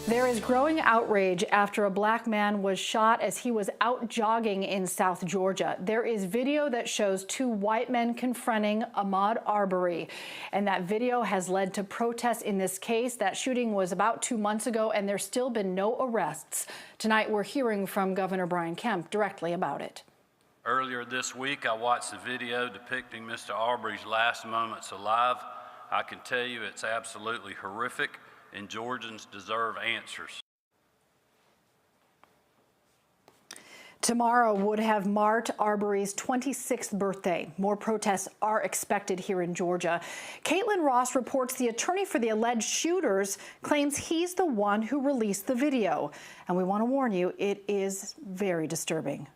There is growing outrage after a black man was shot as he was out jogging in South Georgia. There is video that shows two white men confronting Ahmaud Arbery, and that video has led to protests in this case. That shooting was about 2 months ago, and there's still been no arrests. Tonight, we're hearing from Governor Brian Kemp directly about it. Earlier this week, I watched a video depicting Mr. Arbery's last moments alive. I can tell you it's absolutely horrific, and Georgians deserve answers. Tomorrow would have marked Arbery's 26th birthday. More protests are expected here in Georgia. Caitlin Ross reports the attorney for the alleged shooters claims he's the one who released the video. And we want to warn you, it is very disturbing.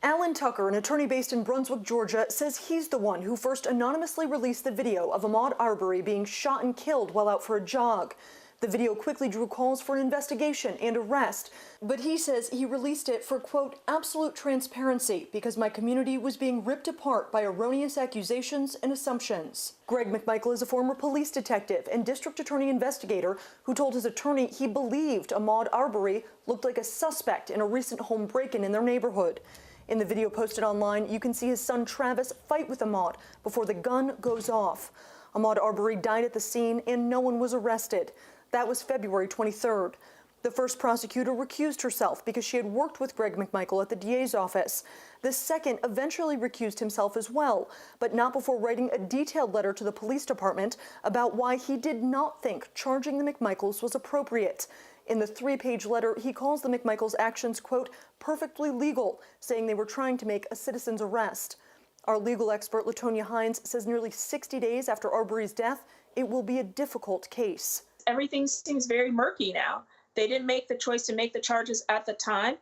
Alan Tucker, an attorney based in Brunswick, Georgia, says he's the one who first anonymously released the video of Ahmaud Arbery being shot and killed while out for a jog. The video quickly drew calls for an investigation and arrest, but he says he released it for, quote, absolute transparency because my community was being ripped apart by erroneous accusations and assumptions. Greg McMichael is a former police detective and district attorney investigator who told his attorney he believed Ahmaud Arbery looked like a suspect in a recent home break-in in their neighborhood. In the video posted online, you can see his son Travis fight with Ahmaud before the gun goes off. Ahmaud Arbery died at the scene and no one was arrested. That was February 23rd. The first prosecutor recused herself because she had worked with Greg McMichael at the DA's office. The second eventually recused himself as well, but not before writing a detailed letter to the police department about why he did not think charging the McMichaels was appropriate. In the 3-page letter, he calls the McMichaels' actions, quote, perfectly legal, saying they were trying to make a citizen's arrest. Our legal expert, Latonia Hines, says nearly 60 days after Arbery's death, it will be a difficult case. Everything seems very murky now. They didn't make the choice to make the charges at the time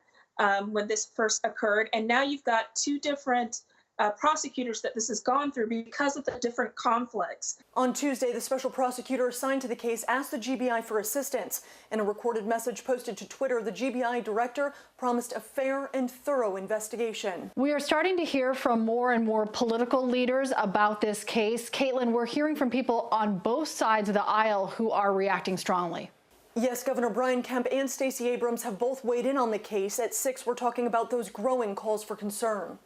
when this first occurred, and now you've got two different prosecutors that this has gone through because of the different conflicts. On Tuesday, the special prosecutor assigned to the case asked the GBI for assistance. In a recorded message posted to Twitter, the GBI director promised a fair and thorough investigation. We are starting to hear from more and more political leaders about this case. Caitlin, we're hearing from people on both sides of the aisle who are reacting strongly. Yes, Governor Brian Kemp and Stacey Abrams have both weighed in on the case. At 6, we're talking about those growing calls for concern.